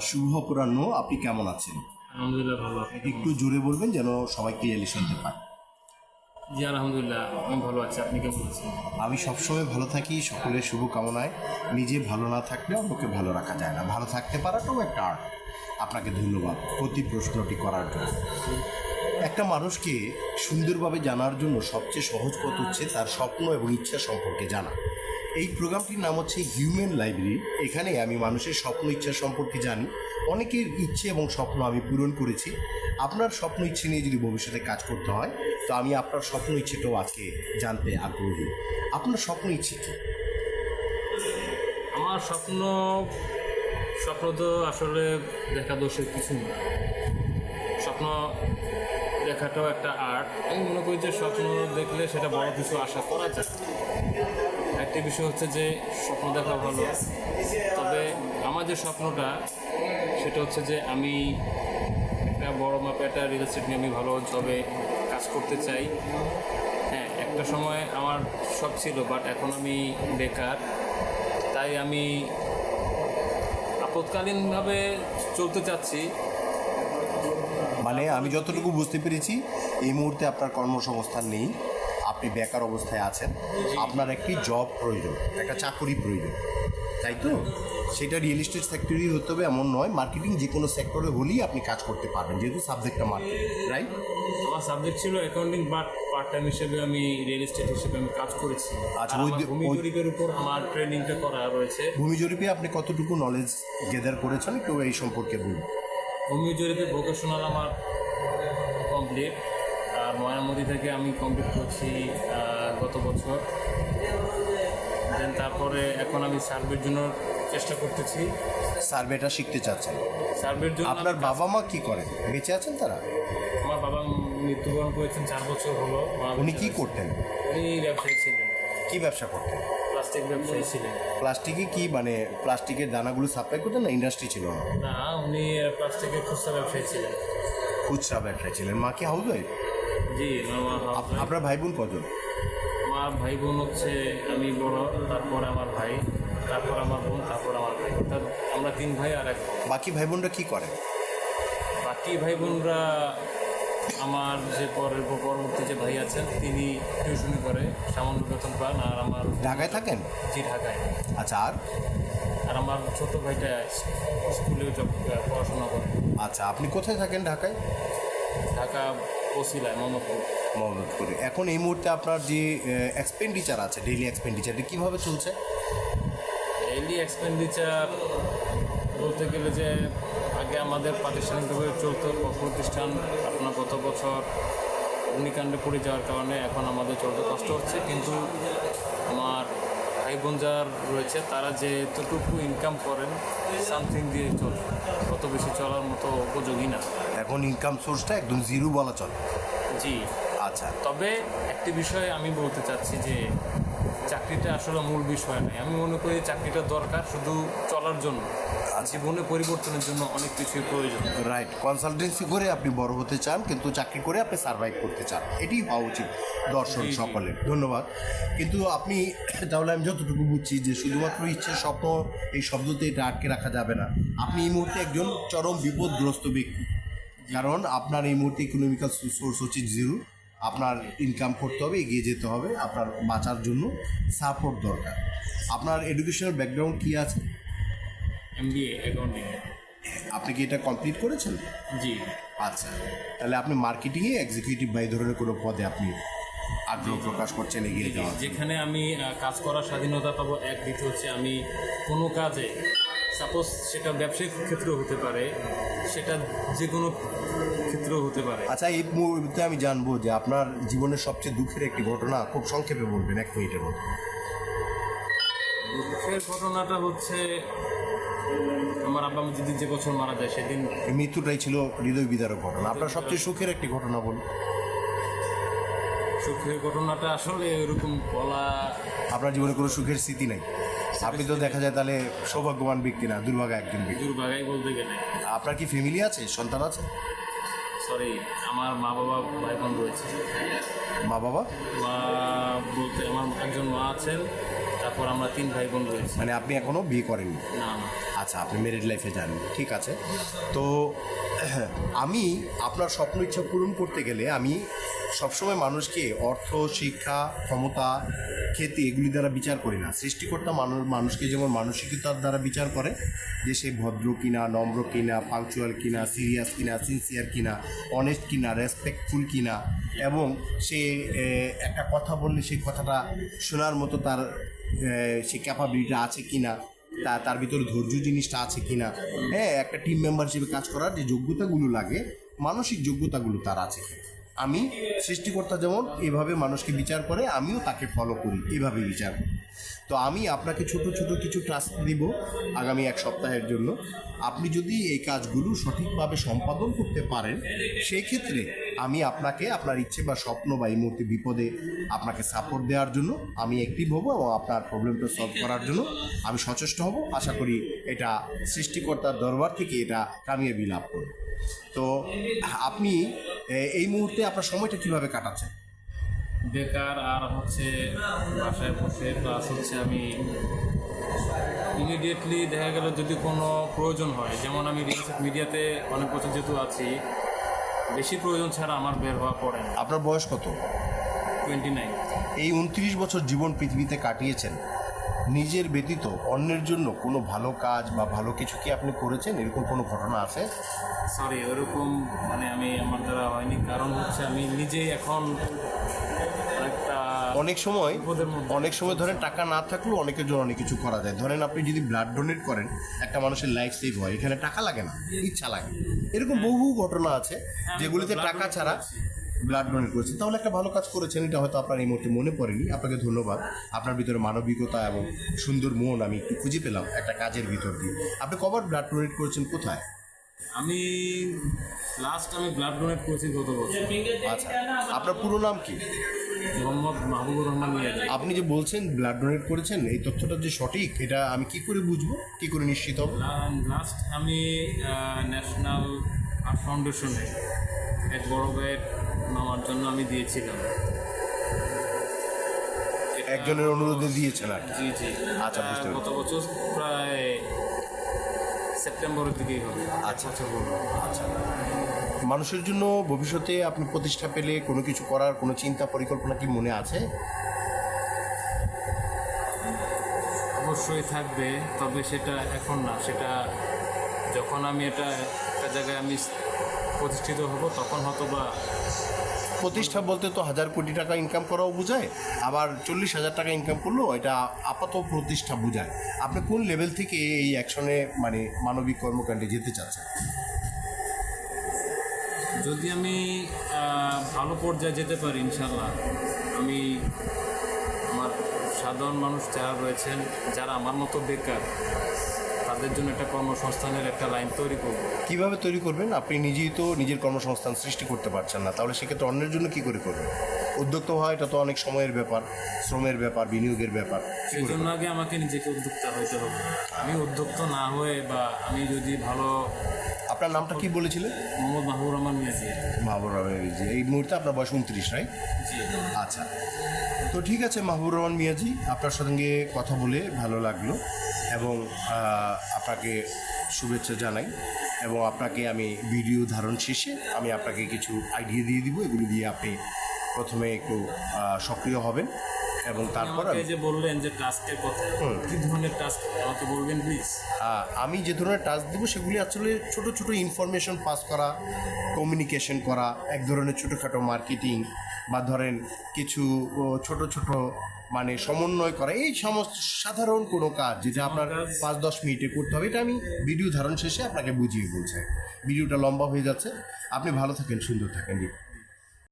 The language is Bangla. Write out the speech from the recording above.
শুভ অপরাহ্ন। আপনি কেমন আছেন? আলহামদুলিল্লাহ ভালো। আপনি কেমন একটু আছেন? জোরে বলবেন যেন সবাই ক্লিয়ারলি শুনতে পায়। জি আলহামদুলিল্লাহ আমি ভালো আছি। আপনি কেমন আছেন? আমি সবসময় ভালো থাকি, সকলের শুভ কামনায়। নিজে ভালো না থাকলে অন্যকে ভালো রাখা যায় না। ভালো থাকতে পারাটাও একটা আর্ট। আপনাকে ধন্যবাদ প্রতি প্রশ্নটি করার জন্য। একটা মানুষকে সুন্দরভাবে জানার জন্য সবচেয়ে সহজ পথ হচ্ছে তার স্বপ্ন এবং ইচ্ছা সম্পর্কে জানা। এই প্রোগ্রামটির নাম হচ্ছে হিউম্যান লাইব্রেরি। এখানে আমি মানুষের স্বপ্ন ইচ্ছা সম্পর্কে জানি। অনেকের ইচ্ছে এবং স্বপ্ন আমি পূরণ করেছি। আপনার স্বপ্ন ইচ্ছে নিয়ে যদি ভবিষ্যতে কাজ করতে হয় তো আমি আপনার স্বপ্ন ইচ্ছেটাও আজকে জানতে আগ্রহী। আপনার স্বপ্ন ইচ্ছে কী? আমার স্বপ্ন তো আসলে দেখা দোষের কিছু না। স্বপ্ন দেখাটাও একটা আর্ট। আমি মনে করি যে স্বপ্ন দেখলে সেটা বড় কিছু আশা করা যায়। একটা বিষয় হচ্ছে যে স্বপ্ন দেখা ভালো, তবে আমার যে স্বপ্নটা সেটা হচ্ছে যে আমি একটা বড় মাপে একটা রিয়েল এস্টেট নিয়ে আমি ভালো জবে কাজ করতে চাই। হ্যাঁ, একটা সময় আমার শখ ছিল, বাট এখন আমি বেকার। তাই আমি আপৎকালীনভাবে চলতে চাচ্ছি। মানে আমি যতটুকু বুঝতে পেরেছি এই মুহূর্তে আপনার কর্মসংস্থান নেই, আপনি বেকার অবস্থায় আছেন, আপনার একটি জব প্রয়োজন, একটা চাকরি প্রয়োজন, তাই তো? সেটা রিয়েল এস্টেট সেক্টরই হতে হবে এমন নয়, মার্কেটিং যে কোনো সেক্টরে হলেই আপনি কাজ করতে পারবেন, যেহেতু সাবজেক্টটা মার্কেটিং, রাইট? আমার সাবজেক্ট ছিল অ্যাকাউন্টিং, বাট পার্ট টাইম হিসেবে আমি রিয়েল এস্টেট হিসেবে আমি কাজ করেছি। আচ্ছা, আর আমার ভূমি জরিপের উপর আমার ট্রেনিংটা করা রয়েছে। ভূমি জরিপে আপনি কতটুকু নলেজ গেদার করেছেন একটু এই সম্পর্কে বলুন। ভূমি জরিপে ভোকেশনাল আমার কমপ্লিট, আর ময়নামতি থেকে আমি কমপ্লিট করছি গত বছর। দেন তারপরে এখন আমি সার্ভের জন্য চেষ্টা করতেছি। সার্ভেটা শিখতে চাচ্ছেন? সার্ভের জন্য আপনার বাবা মা কি করেন? বেঁচে আছেন তারা? আমার বাবা মৃত্যুবরণ করেছেন 4 বছর হলো। উনি কি করতেন? উনি ব্যবসায়ী ছিলেন, কি ব্যবসা করতেন? প্লাস্টিক ব্যবসায়ী ছিলেন। প্লাস্টিকে কি মানে প্লাস্টিকের দানাগুলো সাপ্লাই করতেন না ইন্ডাস্ট্রি ছিল না? না, উনি প্লাস্টিকের খুচরা ব্যবসায়ী ছিলেন। খুচরা ব্যবসায়ী ছিলেন। মা কি হাউস ওয়াইফ? জি, আপনার ভাই বোন কজন? আমার ভাই বোন হচ্ছে আমি বড়, তারপর আমার ভাই, তারপর আমার বোন, তারপর আমার ভাই। অর্থাৎ আমরা 3 ভাই আর 1 বোন। বাকি ভাই বোনরা কি করেন? বাকি ভাই বোনরা আমার যে পরবর্তী যে ভাই আছেন তিনি টিউশনি করে, সামান্য বেতন পান। আর আমার ঢাকায় থাকেন? জি ঢাকায়। আচ্ছা, আর আর আমার ছোট ভাইটা স্কুলেও পড়াশোনা করে। আচ্ছা, আপনি কোথায় থাকেন ঢাকায়? ঢাকা বসিলায় মোহাম্মদপুর। মোহাম্মদপুরে। এখন এই মুহূর্তে আপনার যে এক্সপেন্ডিচার আছে, ডেইলি এক্সপেন্ডিচারটা কীভাবে চলছে? ডেইলি এক্সপেন্ডিচার বলতে গেলে যে আগে আমাদের প্রাতিষ্ঠানিকভাবে চলতো প্রতিষ্ঠান, আপনার গত বছর অগ্নিকাণ্ডে পড়ে যাওয়ার কারণে এখন আমাদের চলতে কষ্ট হচ্ছে। কিন্তু আমার ভাই বোন যার রয়েছে তারা যে এতটুকু ইনকাম করেন সামথিং দিয়ে চলে, কত বেশি চলার মতো উপযোগী না। এখন ইনকাম সোর্সটা একদম জিরো বলা চলে। জি, আচ্ছা, তবে একটি বিষয় আমি বলতে চাচ্ছি যে চাকরিটা আসলে মূল বিষয় নয়। আমি মনে করি চাকরিটা দরকার শুধু চলার জন্য, জীবনে পরিবর্তনের জন্য অনেক কিছুই প্রয়োজন। রাইট। কনসালটেন্সি করে আপনি বড় হতে চান, কিন্তু চাকরি করে আপনি সার্ভাইভ করতে চান, এটি হওয়া উচিত দর্শন জি, জি। সকলের। ধন্যবাদ। কিন্তু আপনি তাহলে আমি যতটুকু বুঝছি যে শুধুমাত্র ইচ্ছে স্বপ্ন এই শব্দতে এটা আটকে রাখা যাবে না। আপনি এই মুহূর্তে একজন চরম বিপদগ্রস্ত ব্যক্তি, কারণ আপনার এই মুহূর্তে ইকোনমিক্যাল সোর্স হচ্ছে জিরো। আপনার ইনকাম করতে হবে, এগিয়ে যেতে হবে, আপনার বাঁচার জন্য সাপোর্ট দরকার। আপনার এডুকেশনাল ব্যাকগ্রাউন্ড কী আছে? MBA accounting. আপনি কি এটা কমপ্লিট করেছেন? জি আচ্ছা, তাহলে আপনি মার্কেটিংয়ে এক্সিকিউটিভ বা এই ধরনের কোনো পদে আপনি আগ্রহ প্রকাশ করছেন এগিয়ে যাওয়া? যেখানে আমি কাজ করার স্বাধীনতা পাবো, দ্বিতীয় হচ্ছে আমি কোনো কাজে, সাপোজ সেটা ব্যবসায়িক ক্ষেত্র হতে পারে, সেটা যে কোনো ক্ষেত্রেও হতে পারে। আচ্ছা, এই মুহূর্তে আমি জানবো যে আপনার জীবনের সবচেয়ে দুঃখের একটি ঘটনা খুব সংক্ষেপে বলবেন, 1 মিনিটের মধ্যে। দুঃখের ঘটনাটা হচ্ছে আমার আব্বা যদি যে বছর মারা যায় সেদিন। এই মৃত্যুটাই ছিল হৃদয় বিদারক ঘটনা। আপনার সবচেয়ে সুখের একটি ঘটনা বলুন। সুখের ঘটনাটা আসলে এরকম বলা, আপনার জীবনে কোনো সুখের স্মৃতি নাই? আপনি তো দেখা যায় তাহলে সৌভাগ্যবান ব্যক্তি না, দুর্ভাগা একজন ব্যক্তি। দুর্ভাগাই বলতে গেলে। আপনার কি ফ্যামিলি আছে, সন্তান আছে? সরি, আমার মা বাবা ভাই বোন রয়েছে। মা বাবা? মা বলতে আমার একজন মা আছেন, তারপর তারপর আমরা 3 ভাই বোন রয়েছি। মানে আপনি এখনও বিয়ে করেননি? না না। আচ্ছা, আপনি ম্যারিড লাইফে যান, ঠিক আছে। তো আমি আপনার স্বপ্ন ইচ্ছা পূরণ করতে গেলে আমি সবসময় মানুষকে অর্থ, শিক্ষা, ক্ষমতা, খ্যাতি এগুলি দ্বারা বিচার করি না। সৃষ্টিকর্তা মানুষকে যেমন মানসিকতার দ্বারা বিচার করে, যে সে ভদ্র কিনা, নম্র কিনা, পাংচুয়াল কিনা, সিরিয়াস কিনা, সিনসিয়ার কিনা, অনেস্ট কিনা, রেসপেক্টফুল কিনা, এবং সে একটা কথা বললে সেই কথাটা শোনার মতো তার সে ক্যাপাবিলিটি আছে কিনা, তার ভিতরে ধৈর্য জিনিসটা আছে কিনা, হ্যাঁ, একটা টিম মেম্বার হিসেবে কাজ করার যে যোগ্যতাগুলো লাগে, মানসিক যোগ্যতাগুলো তার আছে কিনা। আমি সৃষ্টিকর্তা যেমন এভাবে মানুষকে বিচার করে, আমিও তাকে ফলো করি, এভাবে বিচার করি। তো আমি আপনাকে ছোট ছোট কিছু টাস্ক দিব আগামী 1 সপ্তাহের জন্য। আপনি যদি এই কাজগুলো সঠিকভাবে সম্পাদন করতে পারেন, সেই ক্ষেত্রে আমি আপনাকে আপনার ইচ্ছে বা স্বপ্ন বা এই মুহূর্তে বিপদে আপনাকে সাপোর্ট দেওয়ার জন্য আমি অ্যাক্টিভ হব, এবং আপনার প্রবলেমটা সলভ করার জন্য আমি সচেষ্ট হব। আশা করি এটা সৃষ্টিকর্তার দরবার থেকে এটা কামিয়াবি লাভ করব। তো আপনি এই মুহূর্তে আপনার সময়টা কিভাবে কাটাচ্ছেন? বেকার, আর হচ্ছে বাসায় বসে, প্লাস হচ্ছে আমি ইমিডিয়েটলি দেখা গেল যদি কোনো প্রয়োজন হয়, যেমন আমি মিডিয়াতে অনেক বছর যেহেতু আছি, বেশি প্রয়োজন ছাড়া আমার বের হওয়া পড়ে না। আপনার বয়স কত? 29। এই 29 বছর জীবন পৃথিবীতে কাটিয়েছেন, নিজের ব্যতীত অন্যের জন্য কোনো ভালো কাজ বা ভালো কিছু কি আপনি করেছেন? এরকম কোনো ঘটনা আছে? সরি, ওরকম মানে আমার দ্বারা হয়নি, কারণ হচ্ছে আমি নিজেই এখন একটা অনেক সময় ধরেন টাকা না থাকলেও অনেকের জন্য অনেক কিছু করা যায়। ধরেন আপনি যদি ব্লাড ডোনেট করেন, একটা মানুষের লাইফ সেভ হয়, এখানে টাকা লাগে না, ইচ্ছা লাগে। এরকম বহু ঘটনা আছে যেগুলিতে টাকা ছাড়া ব্লাড ডোনেট করেছেন। তাহলে একটা ভালো কাজ করেছেন, এটা হয়তো আপনার এই মুহূর্তে মনে পড়েনি। আপনাকে ধন্যবাদ। আপনার ভিতরে মানবিকতা এবং সুন্দর মন আমি একটু খুঁজে পেলাম একটা কাজের ভিতর দিয়ে। আপনি কবার ব্লাড ডোনেট করেছেন, কোথায়? আমি ব্লাড ডোনেট করেছি গত বছর। আচ্ছা, আপনার পুরো নাম কি? মোহাম্মদ মাহবুবুর রহমান মিয়াজি। আপনি যে বলছেন ব্লাড ডোনেট করেছেন, এই তথ্যটা যে সঠিক, এটা আমি কি করে বুঝবো, কি করে নিশ্চিত হব? লাস্ট আমি ন্যাশনাল আর্ট ফাউন্ডেশনে এক বড় ভাইয়ের মামার জন্য আমি দিয়েছিলাম। একজনের অনুরোধে দিয়েছেন আর কি? জি জি। আচ্ছা, বুঝতে গত বছর প্রায় সেপ্টেম্বরের দিকেই হবে। আচ্ছা আচ্ছা। মানুষের জন্য ভবিষ্যতে আপনি প্রতিষ্ঠা পেলে কোনো কিছু করার কোনো চিন্তা পরিকল্পনা কি মনে আছে? অবশ্যই থাকবে, তবে সেটা এখন না, সেটা যখন আমি একটা জায়গায় আমি প্রতিষ্ঠিত হব তখন হয়তো বা। প্রতিষ্ঠা বলতে তো 1000 কোটি টাকা ইনকাম করাও বোঝায়, আবার 40,000 টাকা ইনকাম করলেও এটা আপাতত প্রতিষ্ঠা বোঝায়। আপনি কোন লেভেল থেকে এই অ্যাকশনে মানে মানবিক কর্মকাণ্ডে যেতে চাচ্ছেন? যদি আমি ভালো পর্যায়ে যেতে পারি ইনশাল্লাহ, আমি আমার সাধারণ মানুষ যারা রয়েছেন, যারা আমার মতো বেকার, তাদের জন্য একটা কর্মসংস্থানের একটা লাইন তৈরি করব। কীভাবে তৈরি করবেন? আপনি নিজেই তো নিজের কর্মসংস্থান সৃষ্টি করতে পারছেন না, তাহলে সেক্ষেত্রে অন্যের জন্য কী করে করবেন? উদ্যোক্তা হওয়া এটা তো অনেক সময়ের ব্যাপার, শ্রমের ব্যাপার, বিনিয়োগের ব্যাপার। সেই জন্য আগে আমাকে নিজেকে উদ্যোক্তা হইতে হবে। আমি উদ্যোক্তা না হয়ে বা আমি যদি ভালো। আপনার নামটা কি বলেছিলেন? মোহাম্মদ মাহবুবুর রহমান মিয়াজি। মাহবুবুর রহমান মিয়াজি। এই মুহূর্তে আপনার বয়স 29, রাইট? জি। আচ্ছা, তো ঠিক আছে মাহবুবুর রহমান মিয়াজি, আপনার সঙ্গে কথা বলে ভালো লাগলো, এবং আপনাকে শুভেচ্ছা জানাই। এবং আপনাকে আমি ভিডিও ধারণ শেষে আমি আপনাকে কিছু আইডিয়া দিয়ে দিব, এগুলি দিয়ে আপনি প্রথমে একটু সক্রিয় হবেন, এবং তারপর আমাকে যে বললেন যে টাস্কের কথা, কি ধরনের টাস্ক আমাকে বলবেন প্লিজ? আমি যে ধরনের টাস্ক দেবো সেগুলি আসলে ছোট ছোট ইনফরমেশন পাস করা, কমিউনিকেশন করা, এক ধরনের ছোটোখাটো মার্কেটিং, বা ধরেন কিছু ছোট ছোট মানে সমন্বয় করা, এই সমস্ত সাধারণ কোনো কাজ যেটা আপনার 5-10 মিনিটে করতে হবে, এটা আমি ভিডিও ধারণ শেষে আপনাকে বুঝিয়ে বলছি। ভিডিওটা লম্বা হয়ে যাচ্ছে, আপনি ভালো থাকেন, সুন্দর থাকেন।